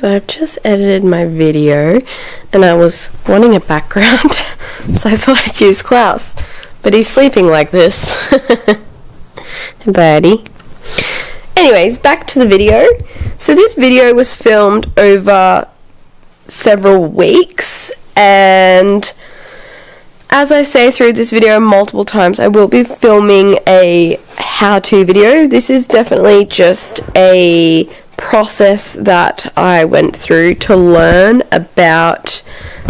So I've just edited my video and I was wanting a background, so I thought I'd use Klaus, but he's sleeping like this. Birdie. Anyways, back to the video. So this video was filmed over several weeks, and as I say through this video multiple times, I will be filming a how-to video. This is definitely just a process that I went through to learn about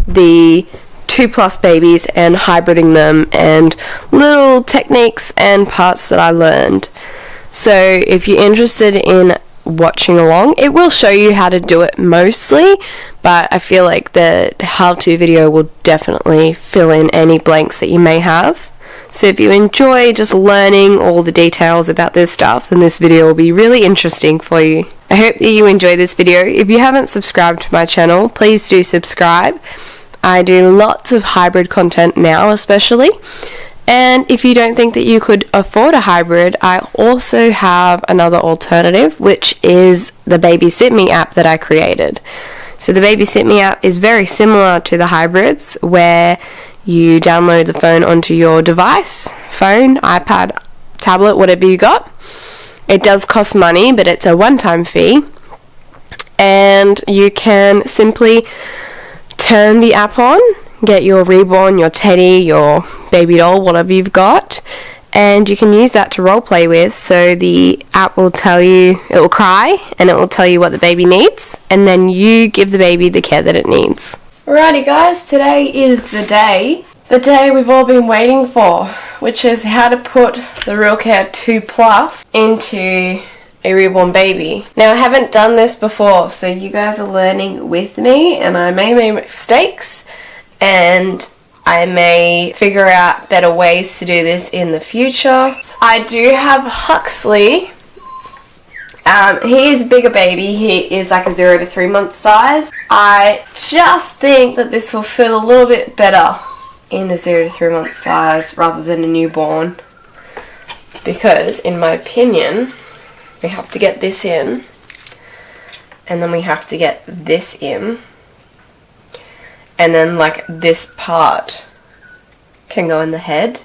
the 2+ babies and hybriding them, and little techniques and parts that I learned. So if you're interested in watching along, it will show you how to do it mostly, but I feel like the how-to video will definitely fill in any blanks that you may have. So if you enjoy just learning all the details about this stuff, then this video will be really interesting for you. I hope that you enjoy this video. If you haven't subscribed to my channel, please do subscribe. I do lots of hybrid content now, especially. And if you don't think that you could afford a hybrid, I also have another alternative, which is the Baby Sit Me app that I created. So the Baby Sit Me app is very similar to the hybrids, where you download the phone onto your device, phone, iPad, tablet, whatever you got. It does cost money, but it's a one-time fee. And you can simply turn the app on, get your Reborn, your Teddy, your baby doll, whatever you've got, and you can use that to role play with. So the app will tell you, it will cry, and it will tell you what the baby needs, and then you give the baby the care that it needs. Alrighty guys, today is the day we've all been waiting for, which is how to put the Realcare 2+ into a Reborn Baby. Now I haven't done this before, so you guys are learning with me, and I may make mistakes, and I may figure out better ways to do this in the future. I do have Huxley. He is a bigger baby. He is like a 0 to 3 month size. I just think that this will fit a little bit better in a 0 to 3 month size rather than a newborn, because in my opinion we have to get this in, and then we have to get this in, and then like this part can go in the head,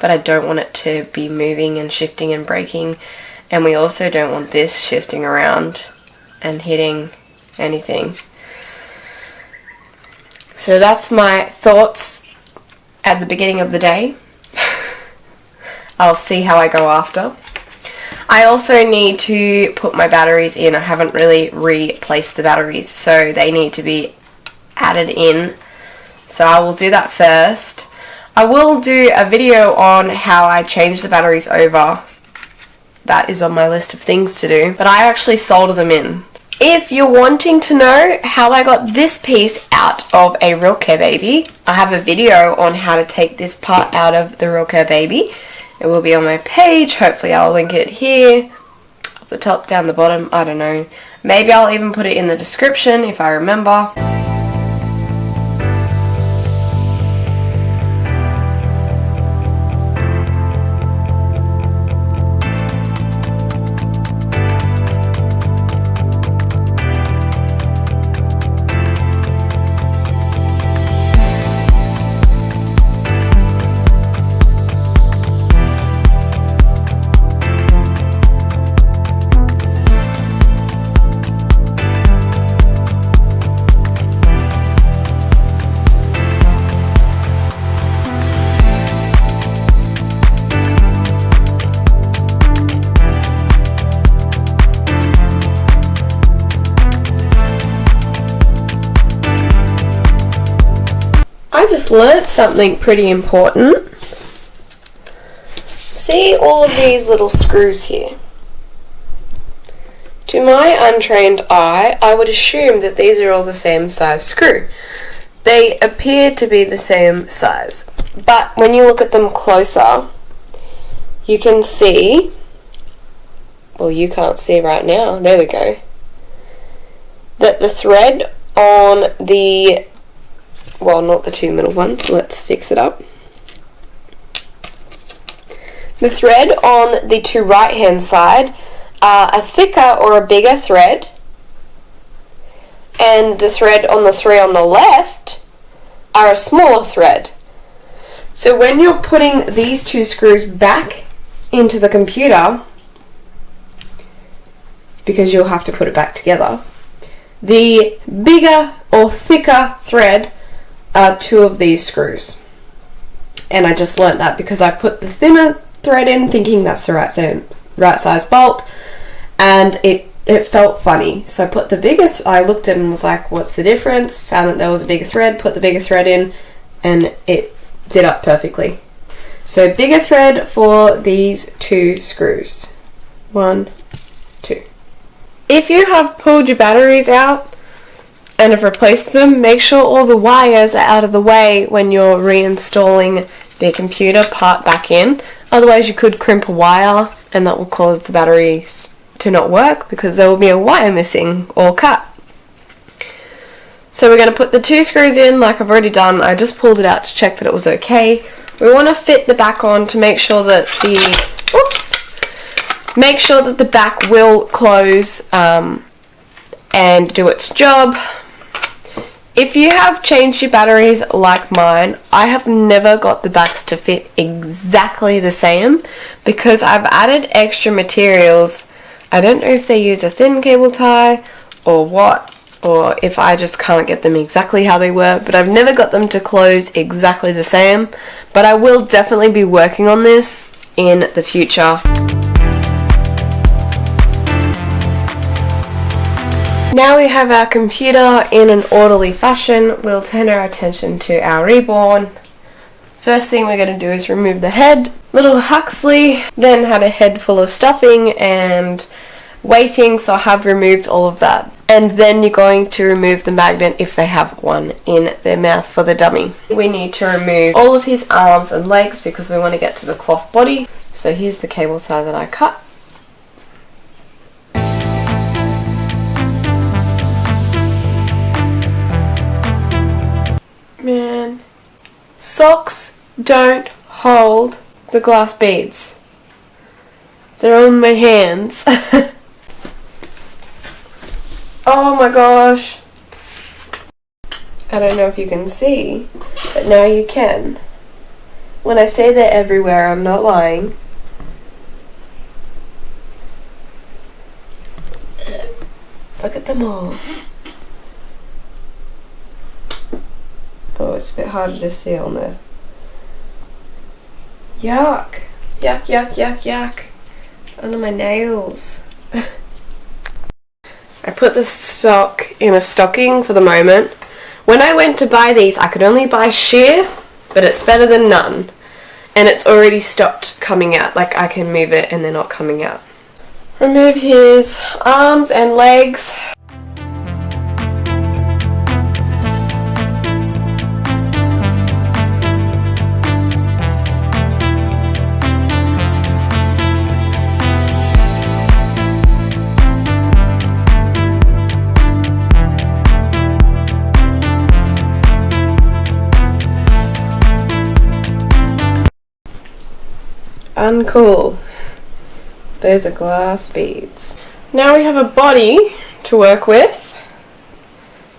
but I don't want it to be moving and shifting and breaking, and we also don't want this shifting around and hitting anything. So that's my thoughts at the beginning of the day. I'll see how I go after. I also need to put my batteries in. I haven't really replaced the batteries, so they need to be added in. So I will do that first. I will do a video on how I change the batteries over. That is on my list of things to do, but I actually solder them in. If you're wanting to know how I got this piece out of a Realcare Baby, I have a video on how to take this part out of the Realcare Baby. It will be on my page. Hopefully I'll link it here, up the top, down the bottom, I don't know. Maybe I'll even put it in the description if I remember. I just learnt something pretty important. See all of these little screws here? To my untrained eye, I would assume that these are all the same size screw. They appear to be the same size, but when you look at them closer, you can see, well, you can't see right now, there we go, that the thread on the, well, not the two middle ones, let's fix it up. The thread on the two right hand side are a thicker or a bigger thread, and the thread on the 3 on the left are a smaller thread. So when you're putting these 2 screws back into the computer, because you'll have to put it back together, the bigger or thicker thread are 2 of these screws. And I just learnt that because I put the thinner thread in thinking that's the right size bolt, and it felt funny. So I put the bigger, I looked at it and was like, what's the difference? Found that there was a bigger thread, put the bigger thread in, and it did up perfectly. So bigger thread for these 2 screws. 1, 2. If you have pulled your batteries out and have replaced them, make sure all the wires are out of the way when you're reinstalling the computer part back in. Otherwise you could crimp a wire and that will cause the batteries to not work because there will be a wire missing or cut. So we're going to put the 2 screws in like I've already done. I just pulled it out to check that it was okay. We want to fit the back on to make sure that the back will close and do its job. If you have changed your batteries like mine, I have never got the backs to fit exactly the same because I've added extra materials. I don't know if they use a thin cable tie or what, or if I just can't get them exactly how they were, but I've never got them to close exactly the same. But I will definitely be working on this in the future. Now we have our computer in an orderly fashion, we'll turn our attention to our Reborn. First thing we're going to do is remove the head. Little Huxley then had a head full of stuffing and weighting, so I have removed all of that. And then you're going to remove the magnet if they have one in their mouth for the dummy. We need to remove all of his arms and legs because we want to get to the cloth body. So here's the cable tie that I cut. Man, socks don't hold the glass beads. They're on my hands. Oh my gosh. I don't know if you can see, but now you can. When I say they're everywhere, I'm not lying. Look at them all. Oh, it's a bit harder to see on there. Yuck. Yuck, yuck, yuck, yuck. Under my nails. I put the stock in a stocking for the moment. When I went to buy these, I could only buy sheer, but it's better than none. And it's already stopped coming out. Like, I can move it and they're not coming out. Remove his arms and legs. Uncool. Those are glass beads. Now we have a body to work with.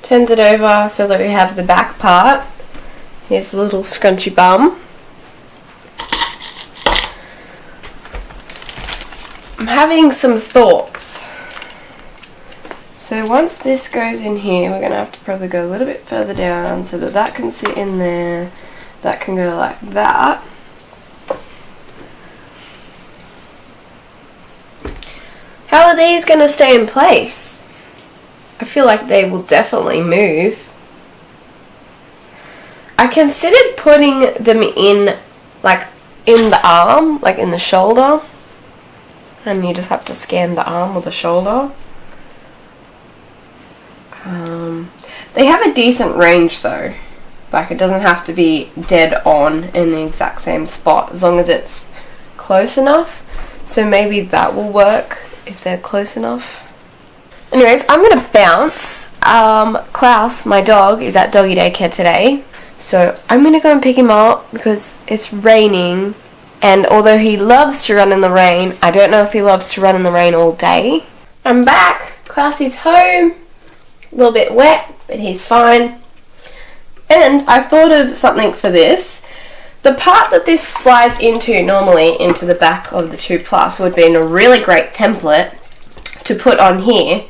Turns it over so that we have the back part. Here's a little scrunchy bum. I'm having some thoughts. So once this goes in here, we're going to have to probably go a little bit further down so that that can sit in there. That can go like that. How are these going to stay in place? I feel like they will definitely move. I considered putting them in, like, in the arm, like in the shoulder. And you just have to scan the arm or the shoulder. They have a decent range though. Like, it doesn't have to be dead on in the exact same spot, as long as it's close enough. So maybe that will work if they're close enough. Anyways, I'm gonna bounce. Klaus, my dog, is at doggy daycare today, so I'm gonna go and pick him up because it's raining, and although he loves to run in the rain, I don't know if he loves to run in the rain all day. I'm back. Klaus is home. A little bit wet, but he's fine. And I thought of something for this. The part that this slides into normally into the back of the 2 Plus would be a really great template to put on here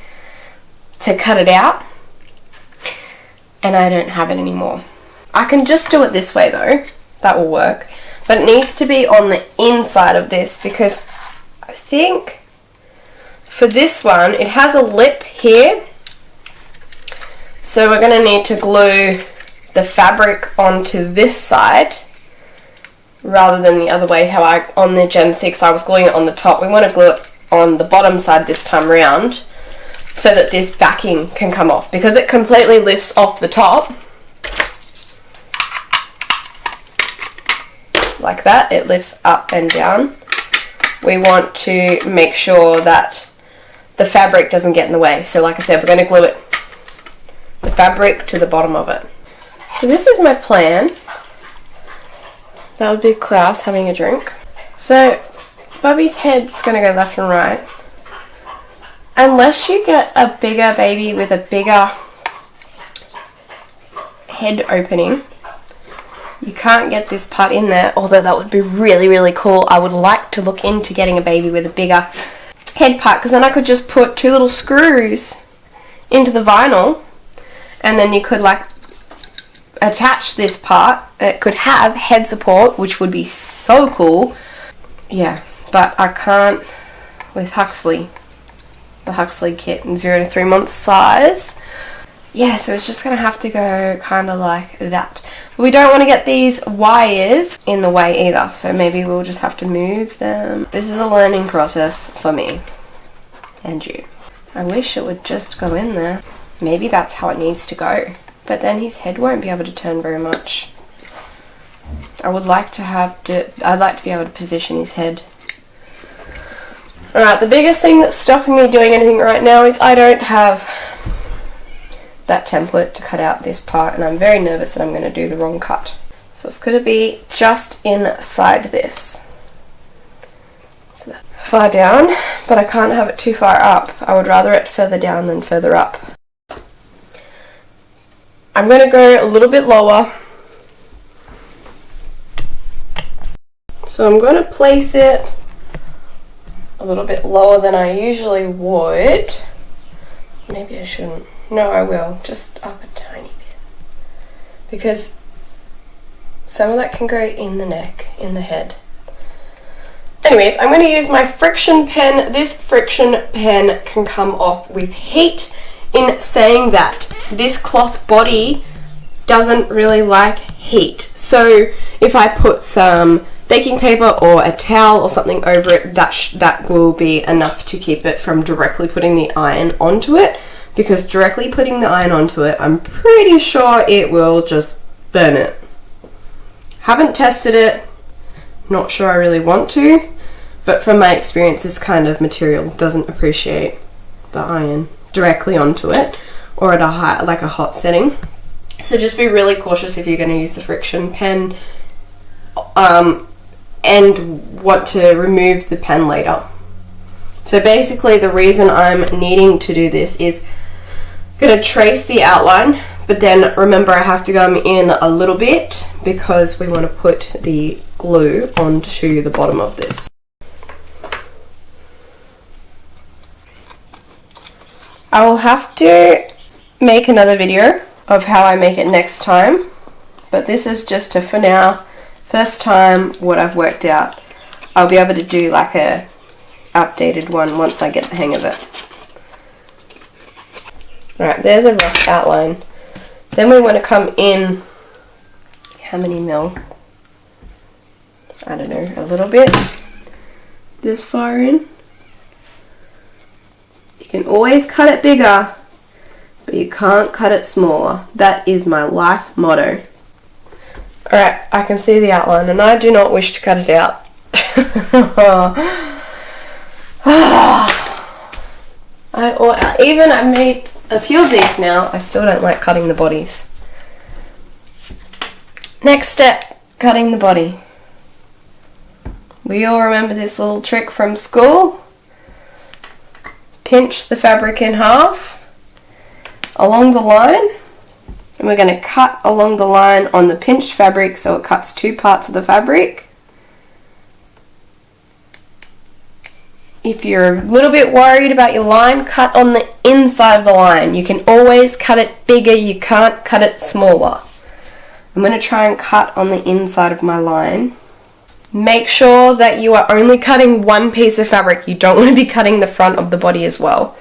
to cut it out, and I don't have it anymore. I can just do it this way though, that will work, but it needs to be on the inside of this because I think for this one it has a lip here, so we're going to need to glue the fabric onto this side rather than the other way, how on the Gen 6 I was gluing it on the top. We want to glue it on the bottom side this time round so that this backing can come off, because it completely lifts off the top like that. It lifts up and down. We want to make sure that the fabric doesn't get in the way. So like I said, we're going to glue it, the fabric, to the bottom of it. So this is my plan. That would be Klaus having a drink. So Bubby's head's going to go left and right. Unless you get a bigger baby with a bigger head opening, you can't get this part in there, although that would be really, really cool. I would like to look into getting a baby with a bigger head part, because then I could just put 2 little screws into the vinyl, and then you could like attach this part. It could have head support, which would be so cool. Yeah, but I can't with Huxley, the Huxley kit in 0 to 3 months size. Yeah, so it's just going to have to go kind of like that. But we don't want to get these wires in the way either, so maybe we'll just have to move them. This is a learning process for me and you. I wish it would just go in there. Maybe that's how it needs to go. But then his head won't be able to turn very much. I'd like to be able to position his head. Alright, the biggest thing that's stopping me doing anything right now is I don't have that template to cut out this part, and I'm very nervous that I'm going to do the wrong cut. So it's going to be just inside this. So that far down, but I can't have it too far up. I would rather it further down than further up. I'm going to go a little bit lower. So I'm going to place it a little bit lower than I usually would. Maybe I shouldn't. No, I will. Just up a tiny bit. Because some of that can go in the neck, in the head. Anyways, I'm going to use my friction pen. This friction pen can come off with heat, in saying that this cloth body doesn't really like heat. So if I put some baking paper or a towel or something over it, that will be enough to keep it from directly putting the iron onto it. Because directly putting the iron onto it, I'm pretty sure it will just burn it. Haven't tested it, not sure I really want to, but from my experience this kind of material doesn't appreciate the iron directly onto it or at a hot setting. So just be really cautious if you're going to use the friction pen and want to remove the pen later. So basically the reason I'm needing to do this is going to trace the outline, but then remember I have to go in a little bit because we want to put the glue onto the bottom of this. I will have to make another video of how I make it next time, but this is just for now, first time what I've worked out. I'll be able to do like a updated one once I get the hang of it. Alright, there's a rough outline. Then we want to come in, how many mil? I don't know, a little bit. This far in. You can always cut it bigger, but you can't cut it smaller. That is my life motto. Alright, I can see the outline and I do not wish to cut it out. I made a few of these now. I still don't like cutting the bodies. Next step, cutting the body. We all remember this little trick from school. Pinch the fabric in half along the line, and we're going to cut along the line on the pinched fabric so it cuts 2 parts of the fabric. If you're a little bit worried about your line, cut on the inside of the line. You can always cut it bigger, you can't cut it smaller. I'm going to try and cut on the inside of my line. Make sure that you are only cutting one piece of fabric. You don't want to be cutting the front of the body as well.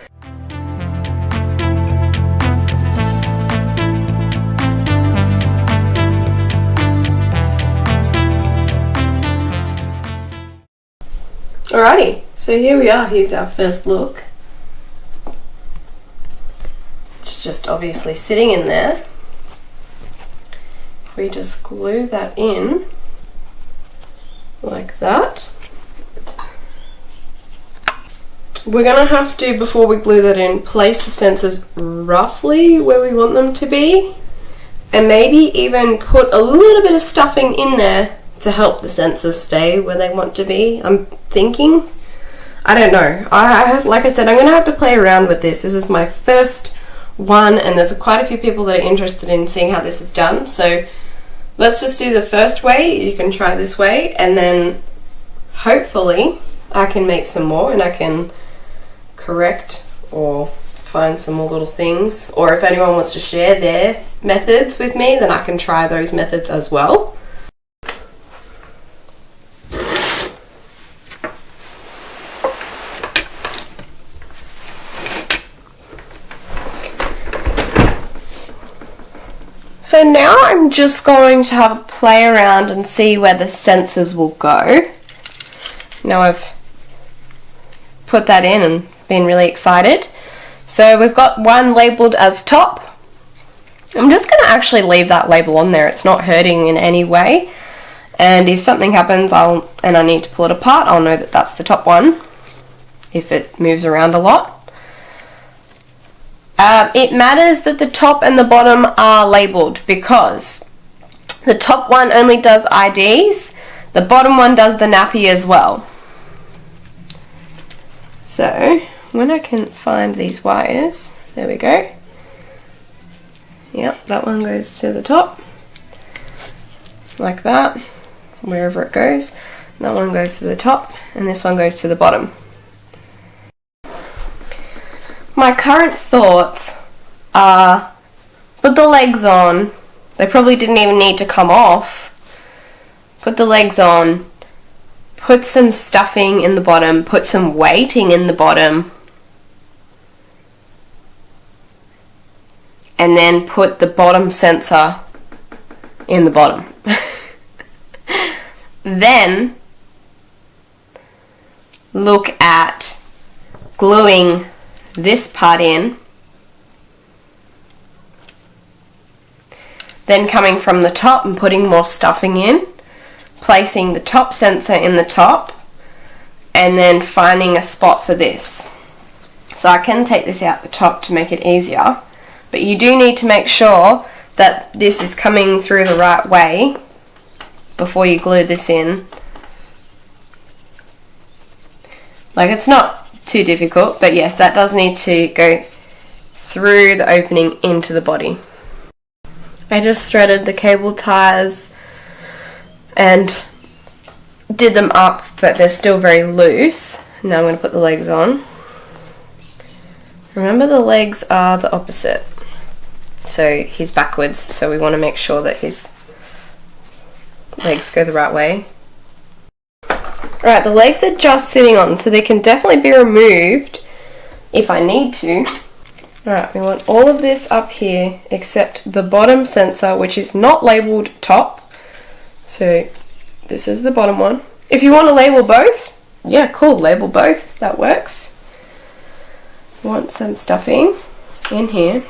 Alrighty, so here we are. Here's our first look. It's just obviously sitting in there. We just glue that in like that. We're going to have to, before we glue that in, place the sensors roughly where we want them to be, and maybe even put a little bit of stuffing in there to help the sensors stay where they want to be. I'm thinking. I don't know. Like I said, I'm going to have to play around with this. This is my first one, and there's quite a few people that are interested in seeing how this is done. So let's just do the first way. You can try this way, and then hopefully I can make some more and I can correct or find some more little things. Or if anyone wants to share their methods with me, then I can try those methods as well. So now I'm just going to have a play around and see where the sensors will go. Now I've put that in and been really excited. So we've got one labelled as top. I'm just going to actually leave that label on there. It's not hurting in any way. And if something happens and I need to pull it apart, I'll know that that's the top one if it moves around a lot. It matters that the top and the bottom are labelled because the top one only does IDs, the bottom one does the nappy as well. So when I can find these wires, there we go. Yep, that one goes to the top, like that, wherever it goes. That one goes to the top, and this one goes to the bottom. My current thoughts are, put the legs on. They probably didn't even need to come off. Put the legs on, put some stuffing in the bottom, put some weighting in the bottom, and then put the bottom sensor in the bottom. Then look at gluing this part in, then coming from the top and putting more stuffing in, placing the top sensor in the top, and then finding a spot for this. So I can take this out the top to make it easier, but you do need to make sure that this is coming through the right way before you glue this in. Like, it's not too difficult, but yes, that does need to go through the opening into the body. I just threaded the cable ties and did them up, but they're still very loose. Now I'm going to put the legs on. Remember, the legs are the opposite, so he's backwards, so we want to make sure that his legs go the right way. Alright, the legs are just sitting on, so they can definitely be removed if I need to. Alright, we want all of this up here except the bottom sensor, which is not labelled top. So this is the bottom one. If you want to label both, yeah, cool, label both, that works. Want some stuffing in here.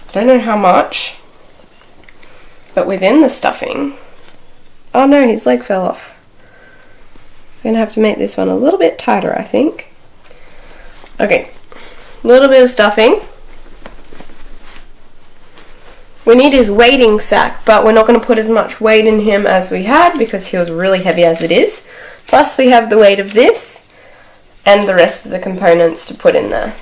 I don't know how much, but within the stuffing, oh no, his leg fell off. I'm going to have to make this one a little bit tighter, I think. Okay, a little bit of stuffing. We need his weighting sack, but we're not going to put as much weight in him as we had because he was really heavy as it is. Plus we have the weight of this and the rest of the components to put in there.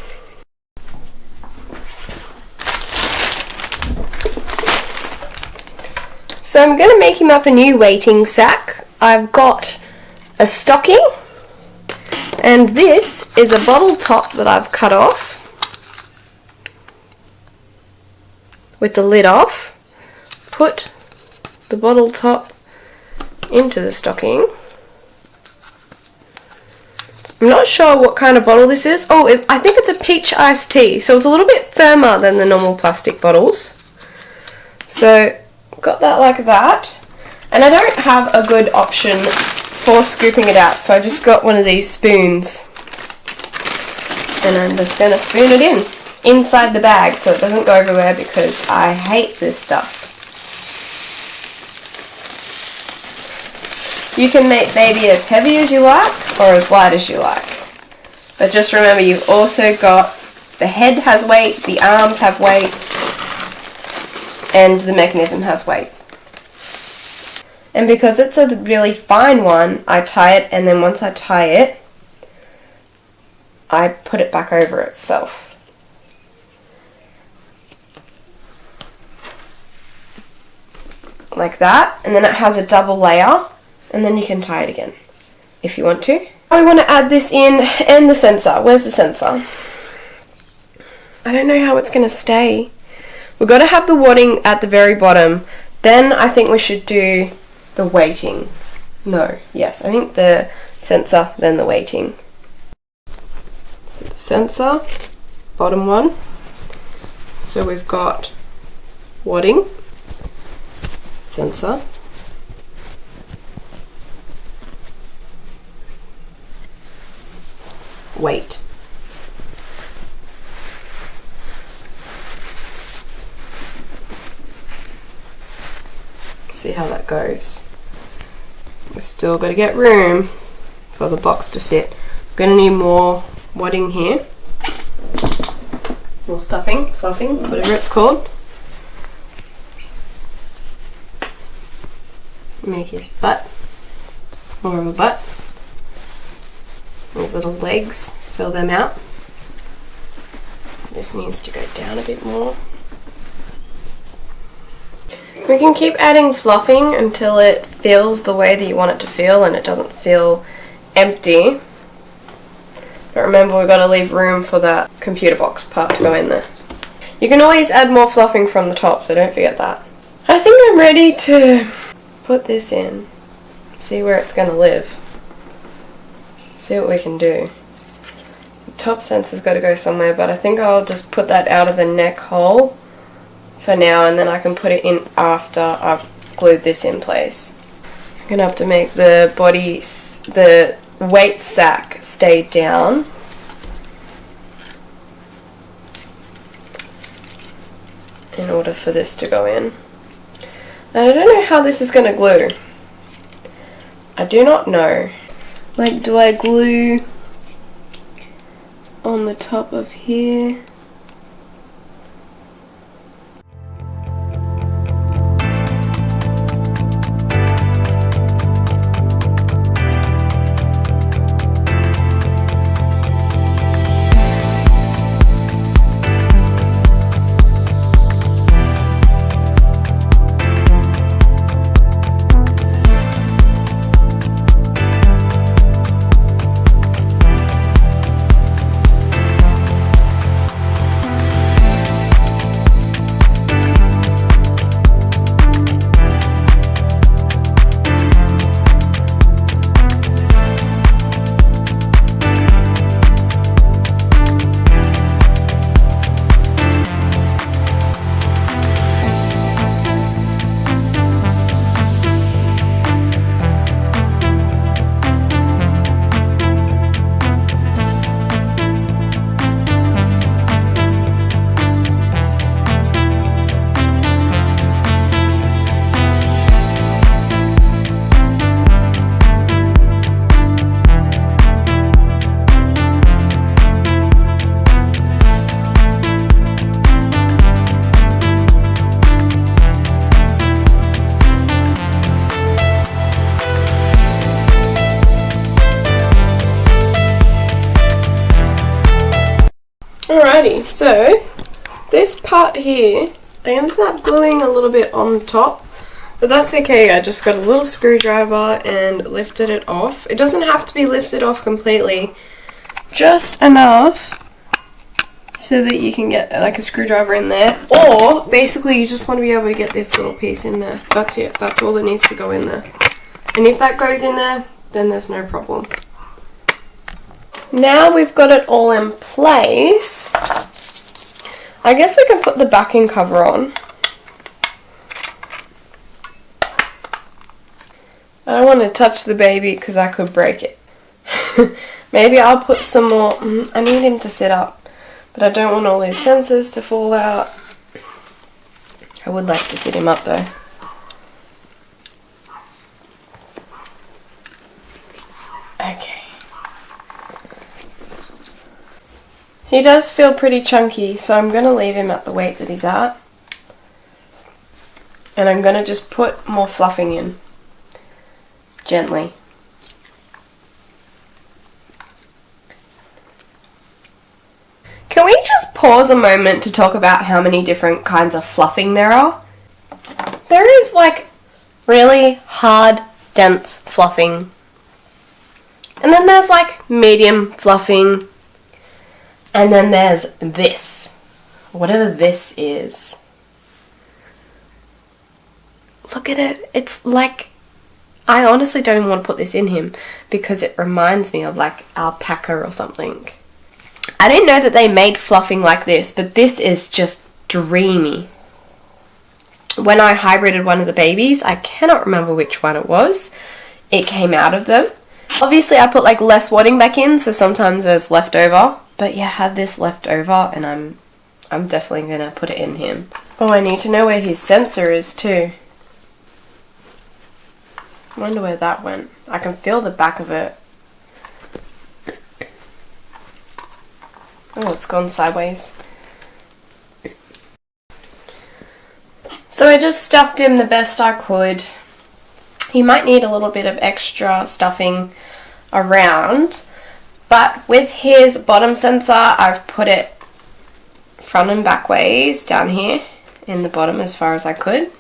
So I'm going to make him up a new waiting sack. I've got a stocking, and this is a bottle top that I've cut off with the lid off. Put the bottle top into the stocking. I'm not sure what kind of bottle this is. Oh, I think it's a peach iced tea, so it's a little bit firmer than the normal plastic bottles. So, got that like that. And I don't have a good option for scooping it out, so I just got one of these spoons. And I'm just going to spoon it in, inside the bag, so it doesn't go everywhere because I hate this stuff. You can make baby as heavy as you like or as light as you like. But just remember, you've also got the head has weight, the arms have weight, and the mechanism has weight. And because it's a really fine one, I tie it, and then once I tie it, I put it back over itself. Like that, and then it has a double layer. And then you can tie it again, if you want to. I want to add this in, and the sensor. Where's the sensor? I don't know how it's going to stay. We've got to have the wadding at the very bottom. Then I think we should do the weighting. No, yes, I think the sensor, then the weighting. So the sensor, bottom one. So we've got wadding, sensor, weight. See how that goes. We've still got to get room for the box to fit. We're going to need more wadding here. More stuffing, fluffing, whatever it's called. Make his butt more of a butt. These little legs, fill them out. This needs to go down a bit more. We can keep adding fluffing until it feels the way that you want it to feel and it doesn't feel empty. But remember, we've got to leave room for that computer box part to go in there. You can always add more fluffing from the top, so don't forget that. I think I'm ready to put this in. See where it's going to live. See what we can do. The top sensor's got to go somewhere, but I think I'll just put that out of the neck hole for now, and then I can put it in after I've glued this in place. I'm going to have to make the body, the weight sack stay down. In order for this to go in. And I don't know how this is going to glue. I do not know. Like, do I glue on the top of here? Alrighty, so this part here, I ended up gluing a little bit on top But that's okay, I just got a little screwdriver and lifted it off. It doesn't have to be lifted off completely, just enough so that you can get like a screwdriver in there. Or basically you just want to be able to get this little piece in there. That's it, that's all that needs to go in there. And if that goes in there, then there's no problem. Now we've got it all in place, I guess we can put the backing cover on. I don't want to touch the baby because I could break it. Maybe I'll put some more. I need him to sit up, but I don't want all these sensors to fall out. I would like to sit him up though. Okay. He does feel pretty chunky, so I'm going to leave him at the weight that he's at. And I'm going to just put more fluffing in. Gently. Can we just pause a moment to talk about how many different kinds of fluffing there are? There is like really hard, dense fluffing. And then there's like medium fluffing. And then there's this. Whatever this is. Look at it. It's like, I honestly don't even want to put this in him because it reminds me of like alpaca or something. I didn't know that they made fluffing like this, but this is just dreamy. When I hybrided one of the babies, I cannot remember which one it was, it came out of them. Obviously I put like less wadding back in, so sometimes there's leftover. But yeah, I had this left over and I'm definitely going to put it in him. Oh, I need to know where his sensor is too. I wonder where that went. I can feel the back of it. Oh, it's gone sideways. So I just stuffed him the best I could. He might need a little bit of extra stuffing around, but with his bottom sensor, I've put it front and back ways down here in the bottom as far as I could.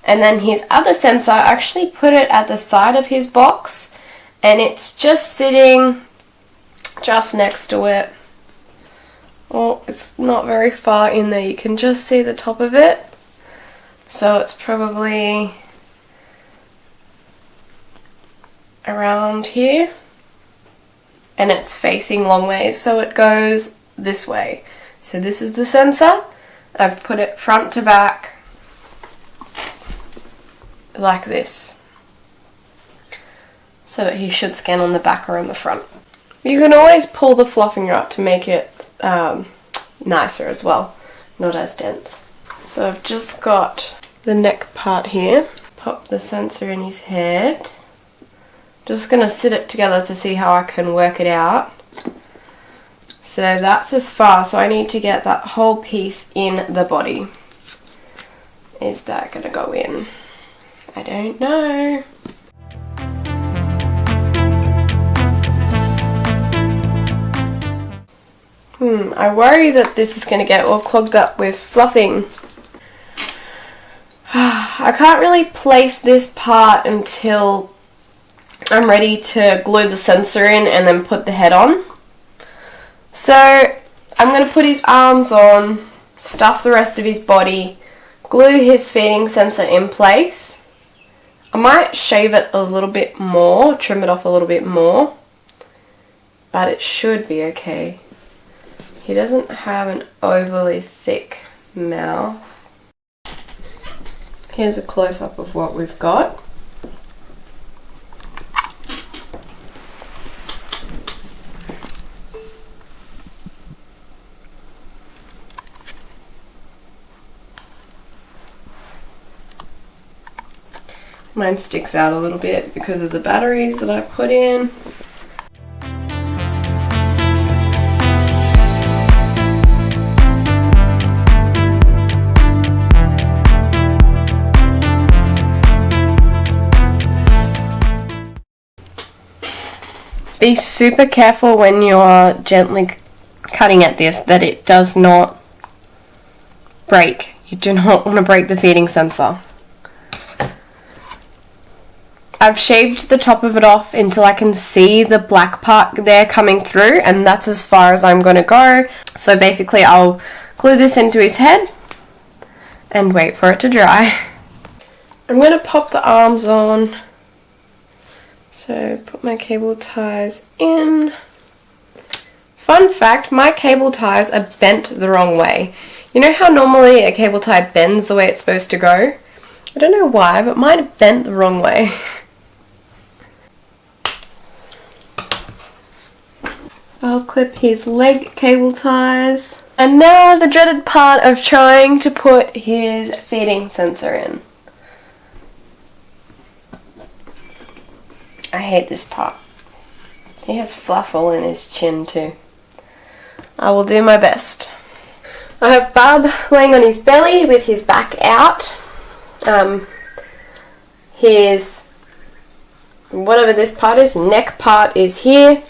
And then his other sensor, I actually put it at the side of his box, and it's just sitting just next to it. Oh, it's not very far in there. You can just see the top of it. So it's probably around here. And it's facing long ways, so it goes this way. So this is the sensor. I've put it front to back like this, so that he should scan on the back or on the front. You can always pull the fluffing out to make it nicer as well, not as dense. So I've just got the neck part here. Pop the sensor in his head. Just gonna sit it together to see how I can work it out. So that's as far, so I need to get that whole piece in the body. Is that gonna go in? I don't know. I worry that this is going to get all clogged up with fluffing. I can't really place this part until I'm ready to glue the sensor in and then put the head on. So I'm going to put his arms on, stuff the rest of his body, glue his feeding sensor in place. I might shave it a little bit more, trim it off a little bit more, but it should be okay. He doesn't have an overly thick mouth. Here's a close-up of what we've got. Mine sticks out a little bit because of the batteries that I've put in. Be super careful when you're gently cutting at this that it does not break. You do not want to break the feeding sensor. I've shaved the top of it off until I can see the black part there coming through, and that's as far as I'm going to go. So basically I'll glue this into his head and wait for it to dry. I'm going to pop the arms on. So put my cable ties in. Fun fact, my cable ties are bent the wrong way. You know how normally a cable tie bends the way it's supposed to go? I don't know why, but mine are bent the wrong way. I'll clip his leg cable ties. And now the dreaded part of trying to put his feeding sensor in. I hate this part. He has fluff all in his chin too. I will do my best. I have Bub laying on his belly with his back out. His, whatever this part is, neck part is here.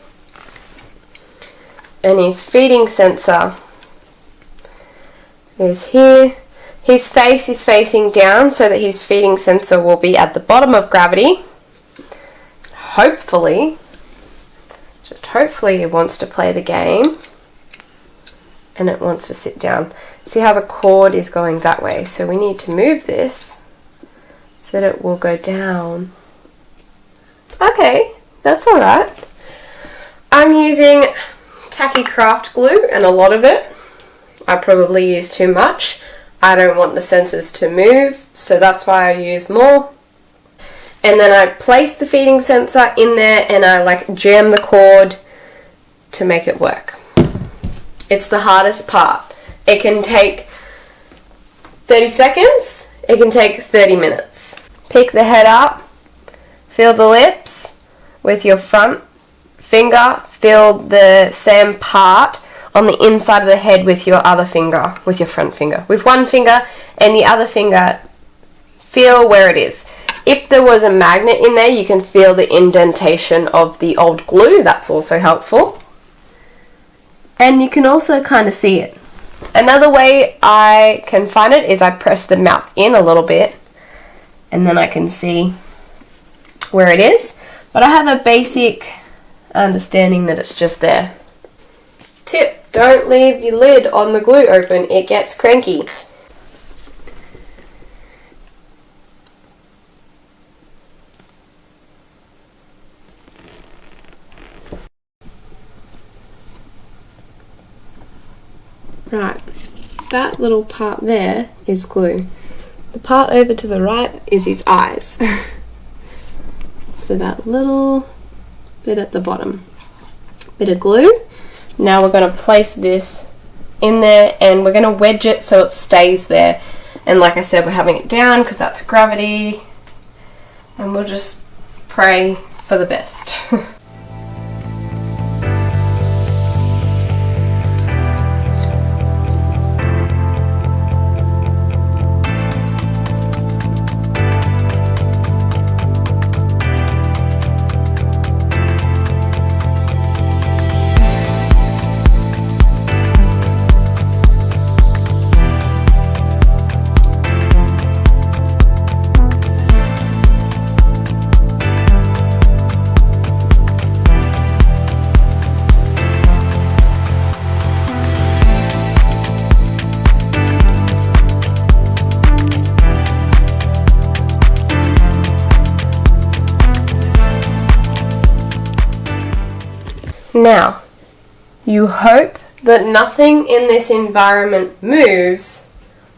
And his feeding sensor is here. His face is facing down so that his feeding sensor will be at the bottom of gravity. Hopefully, just hopefully it wants to play the game and it wants to sit down. See how the cord is going that way, so we need to move this so that it will go down. Okay, that's alright. I'm using tacky craft glue, and a lot of it. I probably use too much. I don't want the sensors to move, so that's why I use more. And then I place the feeding sensor in there and I like jam the cord to make it work. It's the hardest part. It can take 30 seconds, it can take 30 minutes. Pick the head up, feel the lips with your front finger, feel the same part on the inside of the head with your other finger, with your front finger. With one finger and the other finger, feel where it is. If there was a magnet in there, you can feel the indentation of the old glue. That's also helpful. And you can also kind of see it. Another way I can find it is I press the mouth in a little bit and then I can see where it is. But I have a basic understanding that it's just there. Tip, don't leave your lid on the glue open, it gets cranky. Right, that little part there is glue. The part over to the right is his eyes. So that little bit at the bottom, bit of glue. Now we're going to place this in there and we're going to wedge it so it stays there. And like I said, we're having it down because that's gravity. And we'll just pray for the best. Now, you hope that nothing in this environment moves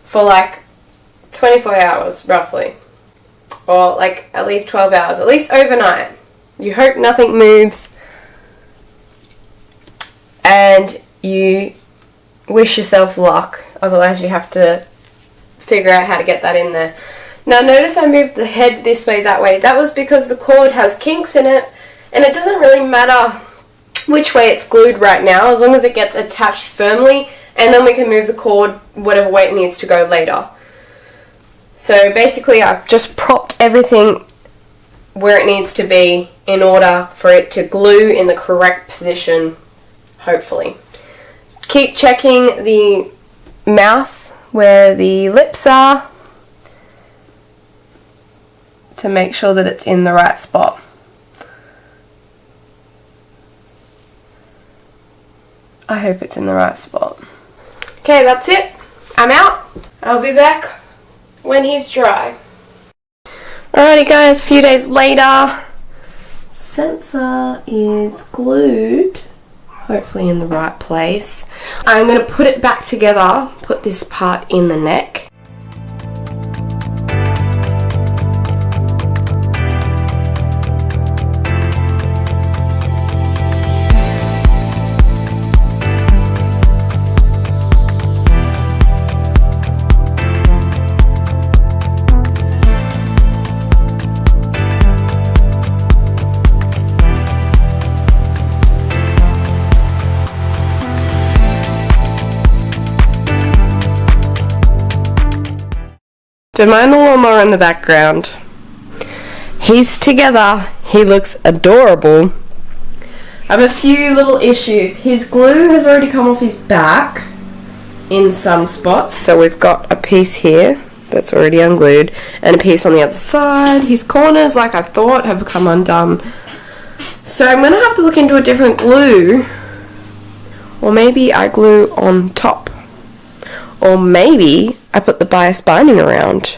for like 24 hours, roughly. Or like at least 12 hours, at least overnight. You hope nothing moves and you wish yourself luck, otherwise you have to figure out how to get that in there. Now notice I moved the head this way, that way. That was because the cord has kinks in it and it doesn't really matter which way it's glued right now, as long as it gets attached firmly, and then we can move the cord whatever way it needs to go later. So basically I've just propped everything where it needs to be in order for it to glue in the correct position, hopefully. Keep checking the mouth where the lips are to make sure that it's in the right spot. I hope it's in the right spot. Okay, that's it. I'm out. I'll be back when he's dry. Alrighty guys, a few days later. Sensor is glued, hopefully in the right place. I'm going to put it back together, put this part in the neck. Don't mind the lawnmower in the background. He's together. He looks adorable. I have a few little issues. His glue has already come off his back in some spots. So we've got a piece here that's already unglued and a piece on the other side. His corners, like I thought, have come undone. So I'm going to have to look into a different glue. Or maybe I glue on top. Or maybe I put the bias binding around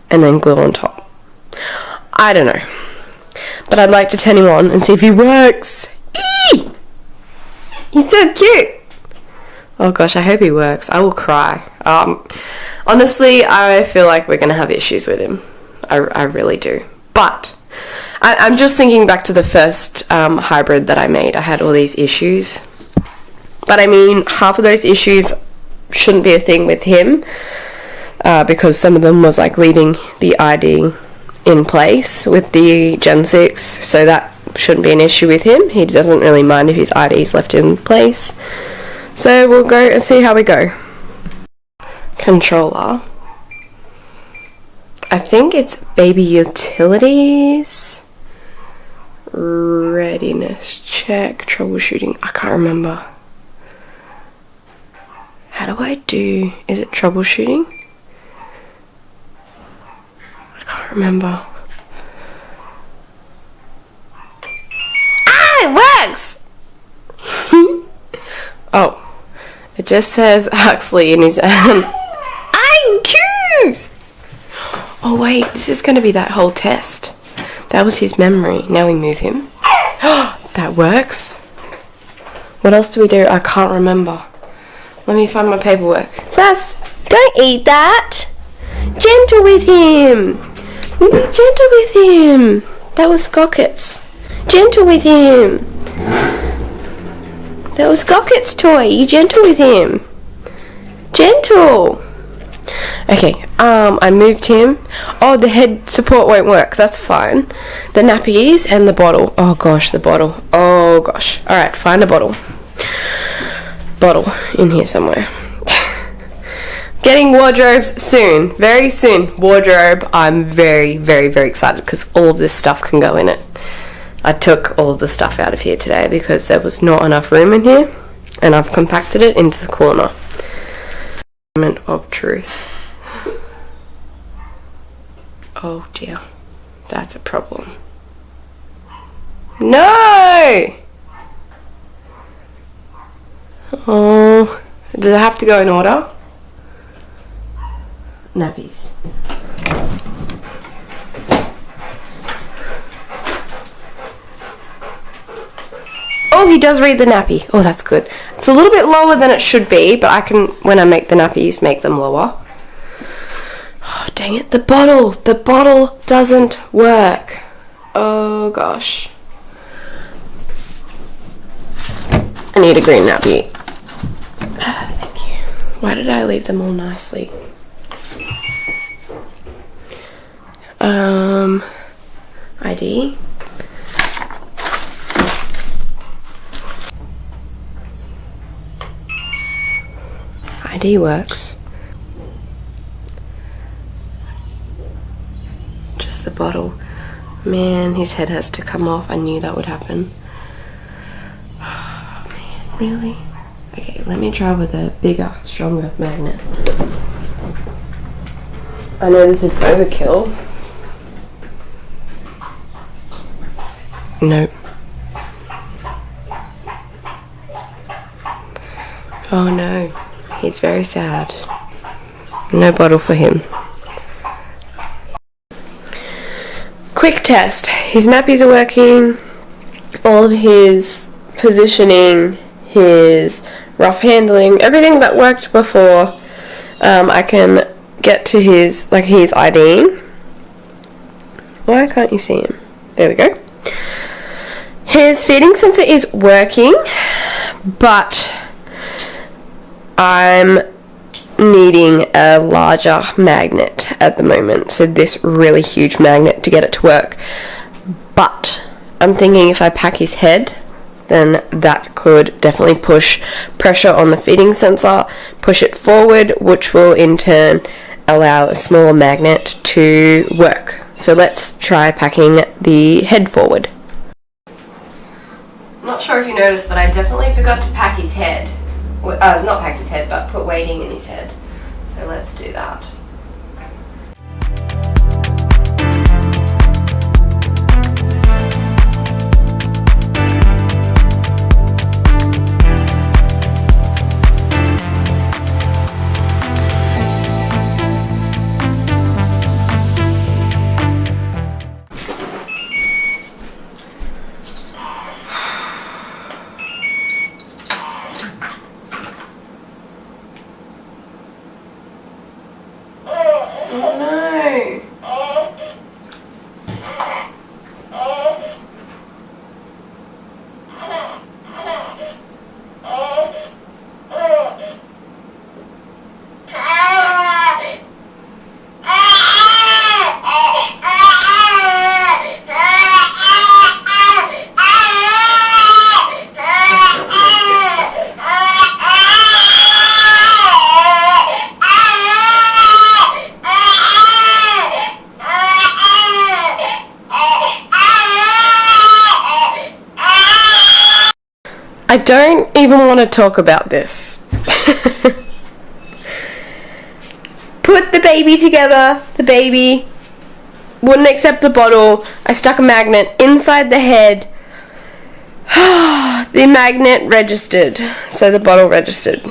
and then glue on top. I don't know. But I'd like to turn him on and see if he works. Eee! He's so cute. Oh gosh, I hope he works. I will cry. Honestly, I feel like we're going to have issues with him. I really do. But I'm just thinking back to the first hybrid that I made. I had all these issues. But I mean, half of those issues shouldn't be a thing with him because some of them was like leaving the ID in place with the Gen 6, so that shouldn't be an issue with him. He doesn't really mind if his ID is left in place. So we'll go and see how we go. Controller. I think it's baby utilities. Readiness check. Troubleshooting. I can't remember. How do I do? Is it troubleshooting? I can't remember. Ah, it works! Oh, it just says Huxley in his I'm cute! Oh wait, this is going to be that whole test. That was his memory. Now we move him. That works. What else do we do? I can't remember. Let me find my paperwork. Plus, don't eat that. Gentle with him. You be gentle with him. That was Scocket's. Gentle with him. That was Scocket's toy. You gentle with him. Gentle. Okay, I moved him. Oh, the head support won't work. That's fine. The nappies and the bottle. Oh gosh, the bottle. Oh gosh. Alright, find a bottle. Bottle in here somewhere. Getting wardrobes soon, very soon. Wardrobe, I'm very, very, very excited because all of this stuff can go in it. I took all of the stuff out of here today because there was not enough room in here, and I've compacted it into the corner. Moment of truth. Oh dear, that's a problem. No! Oh, does it have to go in order? Nappies. Oh, he does read the nappy. Oh, that's good. It's a little bit lower than it should be, but I can, when I make the nappies, make them lower. Oh, dang it. The bottle doesn't work. Oh, gosh. I need a green nappy. Thank you. Why did I leave them all nicely? ID. ID works. Just the bottle. Man, his head has to come off. I knew that would happen. Oh, man, really? Okay, let me try with a bigger, stronger magnet. I know this is overkill. Nope. Oh no, he's very sad. No bottle for him. Quick test. His nappies are working. All of his positioning, his rough handling, everything that worked before. I can get to his, like, he's IDing. Why can't you see him? There we go. His feeding sensor is working, but I'm needing a larger magnet at the moment, so this really huge magnet to get it to work. But I'm thinking if I pack his head, then that could definitely push pressure on the feeding sensor, push it forward, which will in turn allow a smaller magnet to work. So let's try packing the head forward. Not sure if you noticed, but I definitely forgot to pack his head. It's not pack his head, but put weighting in his head. So let's do that. I don't even want to talk about this. Put the baby together. The baby wouldn't accept the bottle. I stuck a magnet inside the head. The magnet registered, so the bottle registered.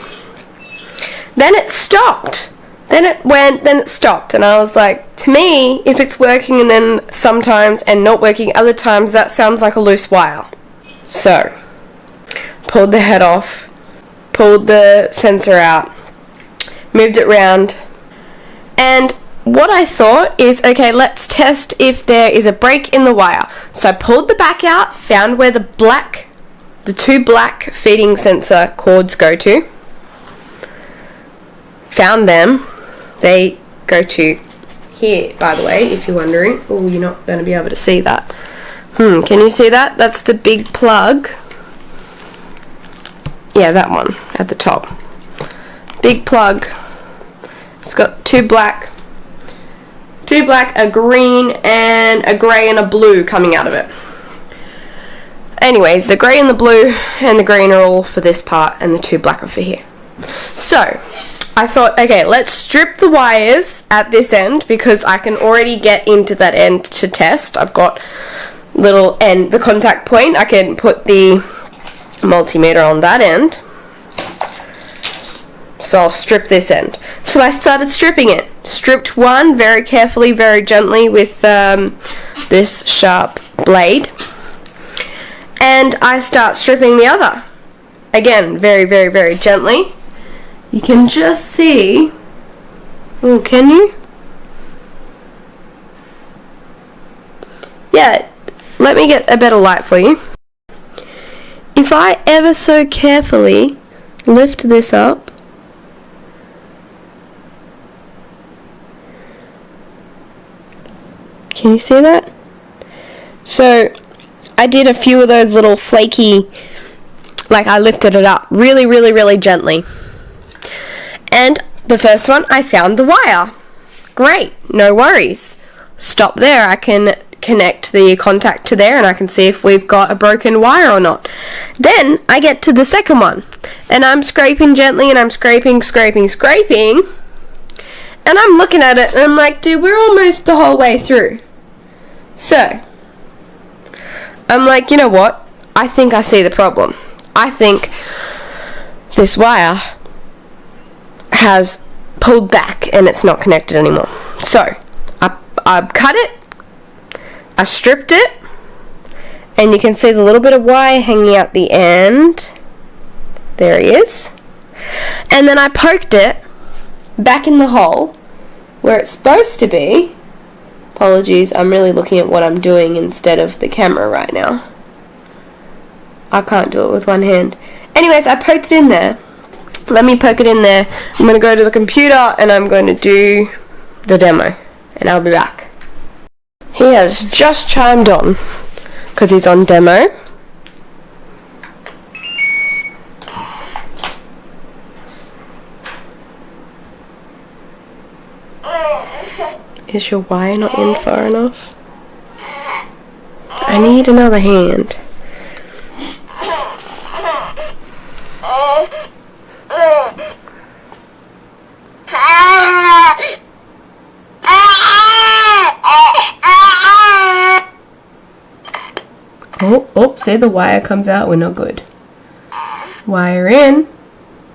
Then it stopped. Then it went, then it stopped, and I was like, to me, if it's working and then sometimes and not working other times, that sounds like a loose wire. So pulled the head off, pulled the sensor out, moved it round, and what I thought is, okay, let's test if there is a break in the wire. So I pulled the back out, found where the two black feeding sensor cords go to, found them. They go to here, by the way, if you're wondering. Oh, you're not going to be able to see that. Can you see that? That's the big plug. Yeah, that one at the top. Big plug. It's got two black, a green, and a grey and a blue coming out of it. Anyways, the grey and the blue and the green are all for this part, and the two black are for here. So I thought, okay, let's strip the wires at this end because I can already get into that end to test. I've got little end, the contact point. I can put the multimeter on that end, so I'll strip this end. So I started stripping it. Stripped one very carefully, very gently with this sharp blade, and I start stripping the other. Again, very, very, very gently. You can just see. Oh, can you? Yeah, let me get a better light for you. If I ever so carefully lift this up, can you see that? So I did a few of those little flaky, like I lifted it up really, really, really gently. And the first one, I found the wire. Great, no worries. Stop there. I can connect the contact to there and I can see if we've got a broken wire or not. Then I get to the second one and I'm scraping gently and I'm scraping, and I'm looking at it and I'm like, dude, we're almost the whole way through. So I'm like, you know what? I think I see the problem. I think this wire has pulled back and it's not connected anymore. So I cut it, I stripped it, and you can see the little bit of wire hanging out the end. There he is. And then I poked it back in the hole where it's supposed to be. Apologies, I'm really looking at what I'm doing instead of the camera right now. I can't do it with one hand. Anyways, I poked it in there. Let me poke it in there. I'm going to go to the computer and I'm going to do the demo. And I'll be back. He has just chimed on because he's on demo. Is your wire not in far enough? I need another hand. Oh, see, the wire comes out. We're not good. Wire in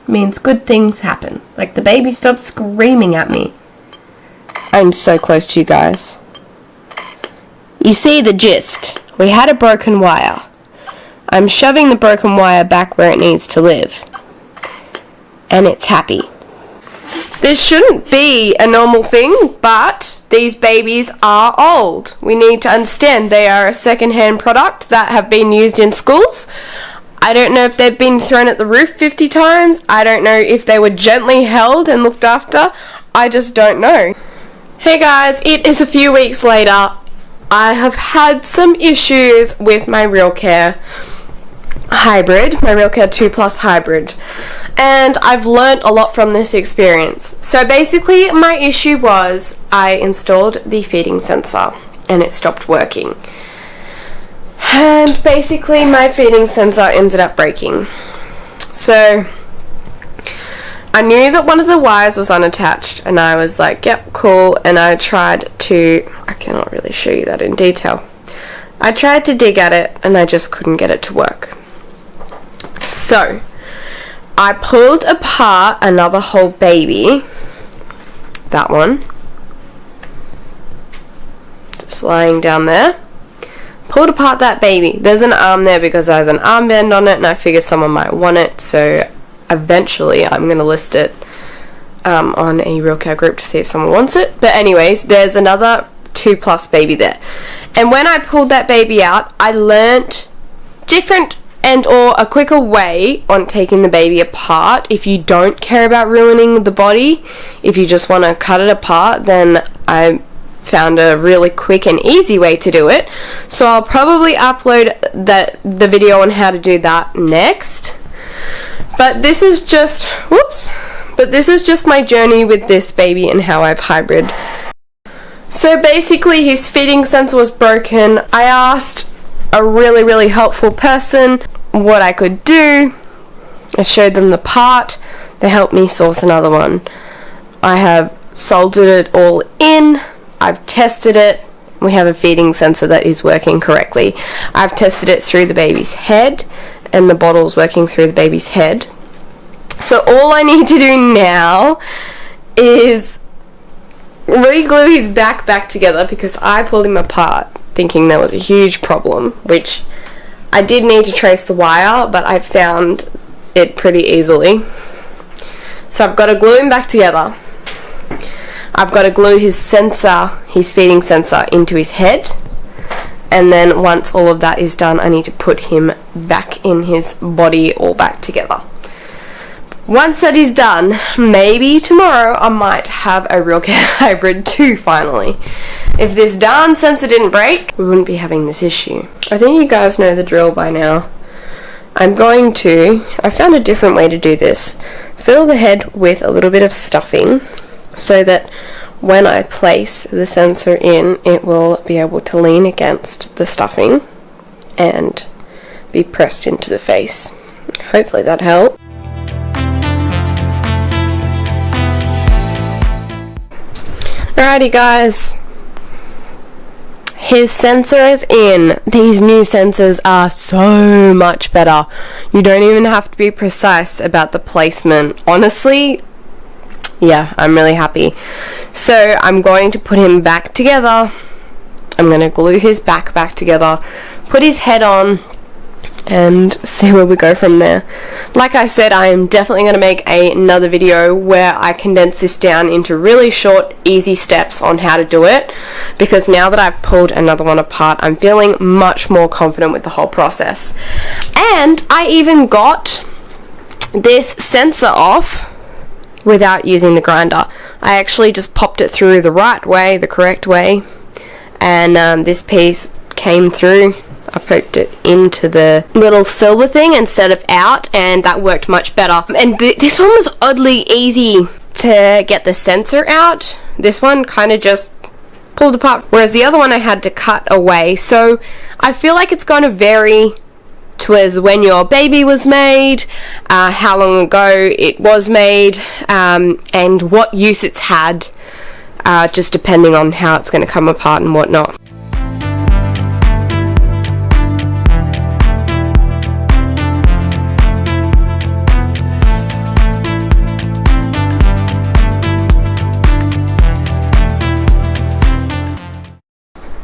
means good things happen. Like the baby stops screaming at me. I'm so close to you guys. You see the gist. We had a broken wire. I'm shoving the broken wire back where it needs to live. And it's happy. This shouldn't be a normal thing, but these babies are old. We need to understand they are a second-hand product that have been used in schools. I don't know if they've been thrown at the roof 50 times. I don't know if they were gently held and looked after. I just don't know. Hey guys, it is a few weeks later. I have had some issues with my Realcare hybrid, my Realcare 2 Plus hybrid, and I've learnt a lot from this experience. So basically my issue was I installed the feeding sensor and it stopped working, and basically my feeding sensor ended up breaking. So I knew that one of the wires was unattached and I was like, yep, cool, and I tried to, I cannot really show you that in detail, I tried to dig at it and I just couldn't get it to work. So I pulled apart another whole baby, that one, just lying down there. Pulled apart that baby. There's an arm there because there's an armband on it and I figured someone might want it, so eventually I'm going to list it on a Realcare group to see if someone wants it. But anyways, there's another 2 Plus baby there. And when I pulled that baby out, I learnt different and or a quicker way on taking the baby apart. If you don't care about ruining the body, if you just want to cut it apart, then I found a really quick and easy way to do it. So I'll probably upload the video on how to do that next. But this is just, this is just my journey with this baby and how I've hybrid. So basically his feeding sensor was broken. I asked a really helpful person what I could do. I showed them the part. They helped me source another one. I have soldered it all in. I've tested it. We have a feeding sensor that is working correctly. I've tested it through the baby's head and the bottle's working through the baby's head. So all I need to do now is re-glue his back together because I pulled him apart thinking there was a huge problem, which I did need to trace the wire, but I found it pretty easily. So I've got to glue him back together. I've got to glue his sensor, his feeding sensor, into his head, and then once all of that is done, I need to put him back in his body all back together. Once that is done, maybe tomorrow I might have a Realcare Hybrid 2 finally. If this darn sensor didn't break, we wouldn't be having this issue. I think you guys know the drill by now. I found a different way to do this. Fill the head with a little bit of stuffing so that when I place the sensor in, it will be able to lean against the stuffing and be pressed into the face. Hopefully that helped. Alrighty guys, his sensor is in. These new sensors are so much better. You don't even have to be precise about the placement. Honestly, yeah, I'm really happy. So I'm going to put him back together. I'm going to glue his back together, put his head on, and see where we go from there. Like I said, I am definitely going to make another video where I condense this down into really short, easy steps on how to do it, because now that I've pulled another one apart, I'm feeling much more confident with the whole process. And I even got this sensor off without using the grinder. I actually just popped it through the right way, the correct way, and this piece came through. I poked it into the little silver thing instead of out, and that worked much better. And this one was oddly easy to get the sensor out. This one kind of just pulled apart, whereas the other one I had to cut away. So I feel like it's going to vary to when your baby was made, how long ago it was made, and what use it's had, just depending on how it's going to come apart and whatnot.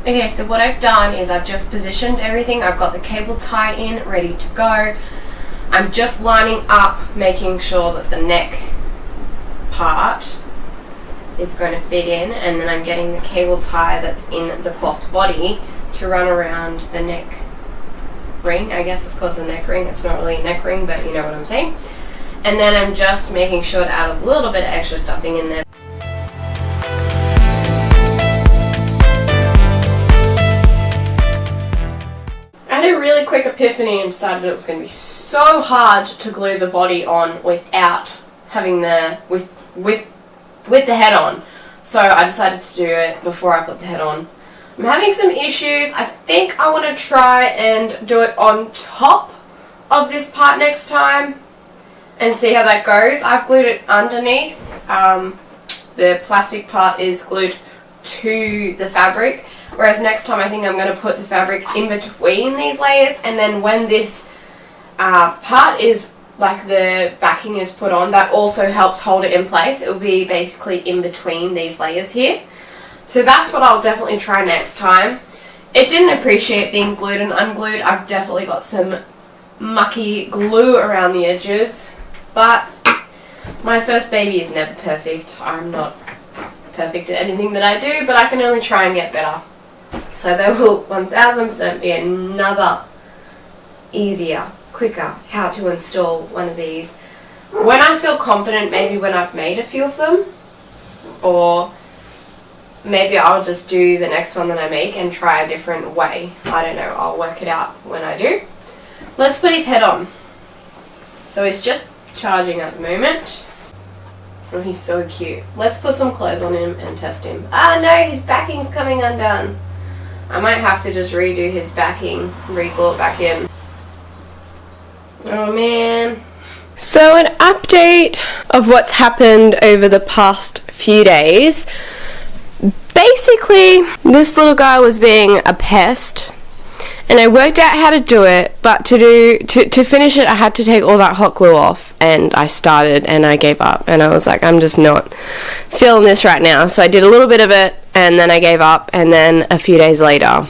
Okay, so what I've done is I've just positioned everything. I've got the cable tie in, ready to go. I'm just lining up, making sure that the neck part is going to fit in, and then I'm getting the cable tie that's in the cloth body to run around the neck ring. I guess it's called the neck ring. It's not really a neck ring, but you know what I'm saying. And then I'm just making sure to add a little bit of extra stuffing in there. I had a really quick epiphany and decided it was going to be so hard to glue the body on without having with the head on. So I decided to do it before I put the head on. I'm having some issues. I think I want to try and do it on top of this part next time and see how that goes. I've glued it underneath. The plastic part is glued to the fabric, whereas next time I think I'm going to put the fabric in between these layers, and then when this part is, like the backing is put on, that also helps hold it in place. It will be basically in between these layers here. So that's what I'll definitely try next time. It didn't appreciate being glued and unglued. I've definitely got some mucky glue around the edges, but my first baby is never perfect. I'm not perfect at anything that I do, but I can only try and get better. So there will 1000% be another easier, quicker how to install one of these when I feel confident, maybe when I've made a few of them, or maybe I'll just do the next one that I make and try a different way. I don't know, I'll work it out when I do. Let's put his head on. So he's just charging at the moment. Oh, he's so cute. Let's put some clothes on him and test him. Ah no, his backing's coming undone. I might have to just redo his backing, re-glue it back in. Oh man. So an update of what's happened over the past few days. Basically, this little guy was being a pest, and I worked out how to do it, but to finish it I had to take all that hot glue off, and I started and I gave up, and I was like, I'm just not feeling this right now. So I did a little bit of it and then I gave up, and then a few days later,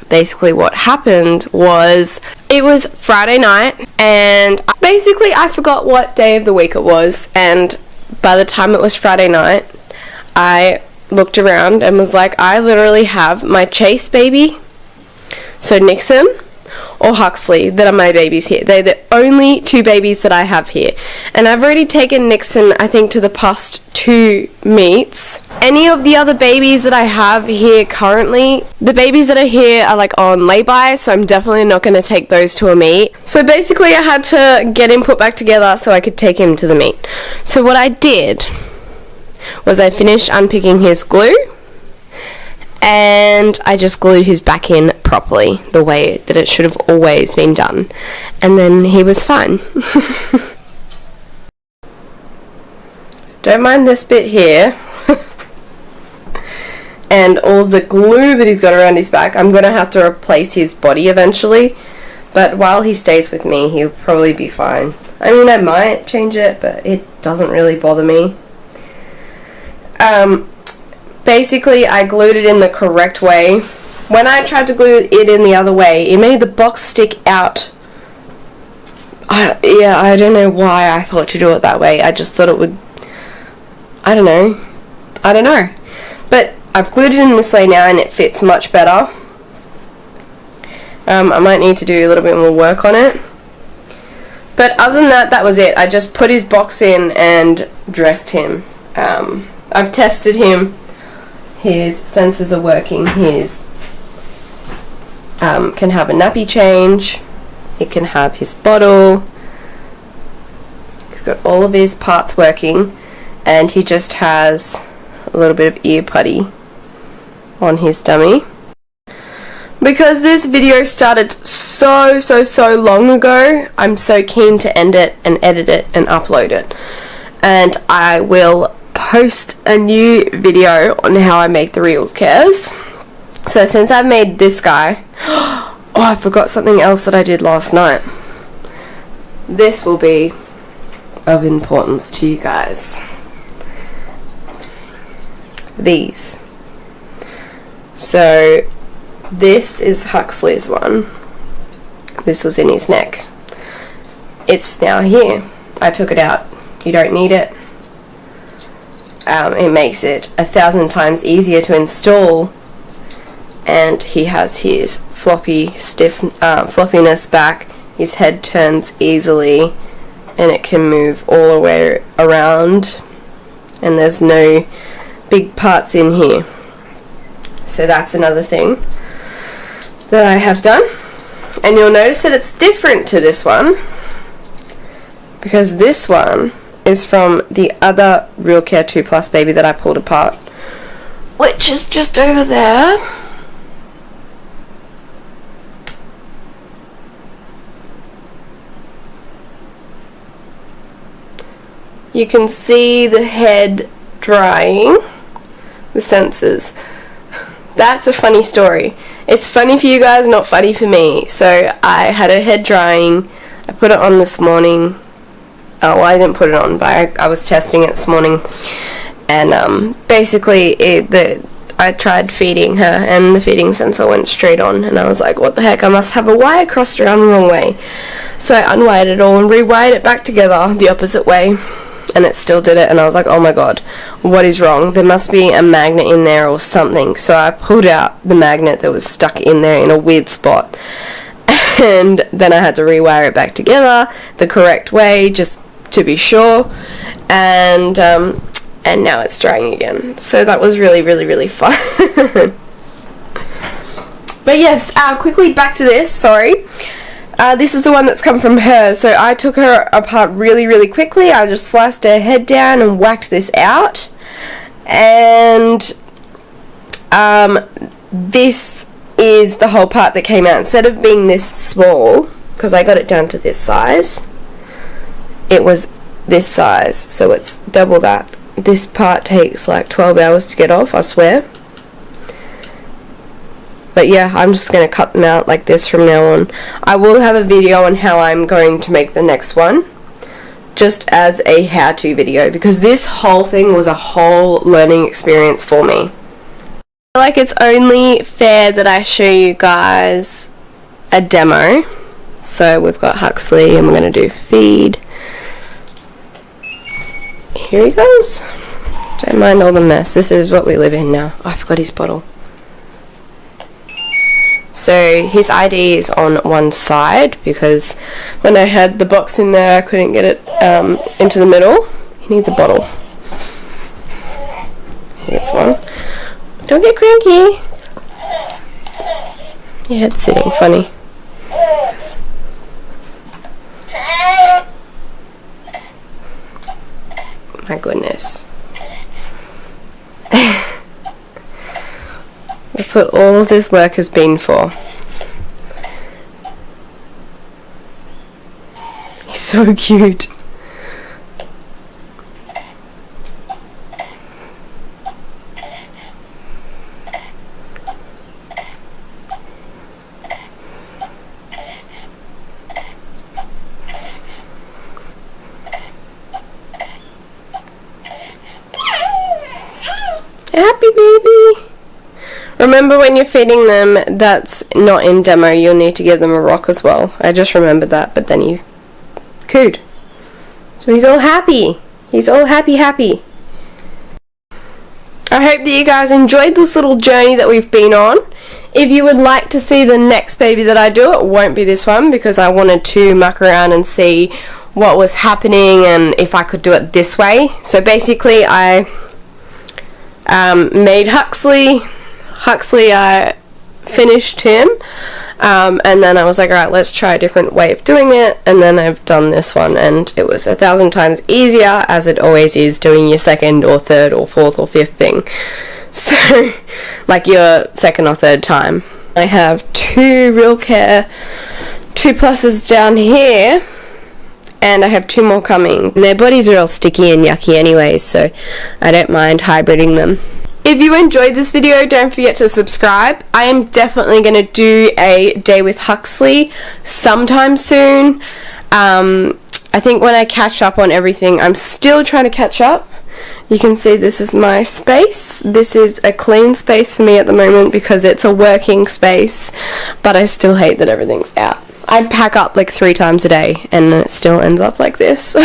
basically what happened was, it was Friday night, and basically I forgot what day of the week it was, and by the time it was Friday night, I looked around and was like, I literally have my Chase baby, so Nixon, or Huxley, that are my babies here. They're the only two babies that I have here. And I've already taken Nixon, I think, to the past 2 meets. Any of the other babies that I have here currently, the babies that are here are like on lay-by, so I'm definitely not going to take those to a meet. So basically I had to get him put back together so I could take him to the meet. So what I did was I finished unpicking his glue, and I just glued his back in properly, the way that it should have always been done, and then he was fine. Don't mind this bit here. and all the glue that he's got around his back. I'm going to have to replace his body eventually, but while he stays with me, he'll probably be fine. I mean, I might change it, but it doesn't really bother me. Basically, I glued it in the correct way. When I tried to glue it in the other way, it made the box stick out. I don't know why I thought to do it that way. I just thought it would... I don't know. But I've glued it in this way now and it fits much better. I might need to do a little bit more work on it. But other than that, that was it. I just put his box in and dressed him. I've tested him. His sensors are working. His can have a nappy change. He can have his bottle. He's got all of his parts working, and he just has a little bit of ear putty on his dummy. Because this video started so long ago, I'm so keen to end it and edit it and upload it. And I will post a new video on how I make the Realcares. So since I've made this guy, oh, I forgot something else that I did last night. This will be of importance to you guys. These. So this is Huxley's one. This was in his neck. It's now here. I took it out. You don't need it. It makes it 1,000 times easier to install, and he has his floppiness back. His head turns easily, and it can move all the way around, and there's no big parts in here. So that's another thing that I have done. And you'll notice that it's different to this one, because this one is from the other Realcare 2 Plus baby that I pulled apart, which is just over there. You can see the head drying, the sensors. That's a funny story. It's funny for you guys, not funny for me. So I had a head drying. I put it on this morning. Oh, well, I didn't put it on, but I was testing it this morning. And basically, I tried feeding her, and the feeding sensor went straight on. And I was like, what the heck? I must have a wire crossed around the wrong way. So I unwired it all and rewired it back together the opposite way. And it still did it, and I was like, oh my god, what is wrong? There must be a magnet in there or something. So I pulled out the magnet that was stuck in there in a weird spot, and then I had to rewire it back together the correct way just to be sure, and now it's drying again. So that was really fun. But yes, quickly back to this, sorry. This is the one that's come from her. So I took her apart really quickly. I just sliced her head down and whacked this out. And this is the whole part that came out. Instead of being this small, because I got it down to this size, it was this size. So it's double that. This part takes like 12 hours to get off, I swear. But yeah, I'm just going to cut them out like this from now on. I will have a video on how I'm going to make the next one, just as a how-to video, because this whole thing was a whole learning experience for me. I feel like it's only fair that I show you guys a demo. So we've got Huxley, and we're going to do feed. Here he goes. Don't mind all the mess. This is what we live in now. Oh, I forgot his bottle. So his ID is on one side, because when I had the box in there I couldn't get it into the middle. He needs a bottle. Here's one. Don't get cranky. Your head's sitting funny. My goodness. That's what all of this work has been for. He's so cute. Happy baby. Remember, when you're feeding them, that's not in demo, you'll need to give them a rock as well. I just remembered that, but then you cooed. So he's all happy. He's all happy. I hope that you guys enjoyed this little journey that we've been on. If you would like to see the next baby that I do, it won't be this one because I wanted to muck around and see what was happening and if I could do it this way. So basically I made Huxley, I finished him, and then I was like, alright, let's try a different way of doing it, and then I've done this one, and it was 1,000 times easier, as it always is, doing your second or third or fourth or fifth thing. So, like your second or third time. I have 2 Realcare 2+s down here, and I have 2 more coming. And their bodies are all sticky and yucky anyways, so I don't mind hybriding them. If you enjoyed this video, don't forget to subscribe. I am definitely going to do a day with Huxley sometime soon. I think when I catch up on everything, I'm still trying to catch up. You can see this is my space. This is a clean space for me at the moment because it's a working space, but I still hate that everything's out. I pack up like 3 times a day and it still ends up like this.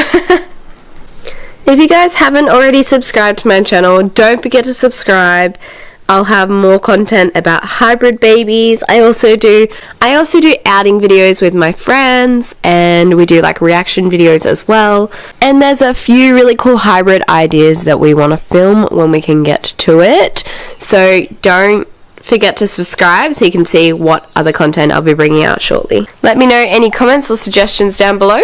If you guys haven't already subscribed to my channel, don't forget to subscribe. I'll have more content about hybrid babies. I also do outing videos with my friends, and we do like reaction videos as well. And there's a few really cool hybrid ideas that we want to film when we can get to it. So don't forget to subscribe so you can see what other content I'll be bringing out shortly. Let me know any comments or suggestions down below.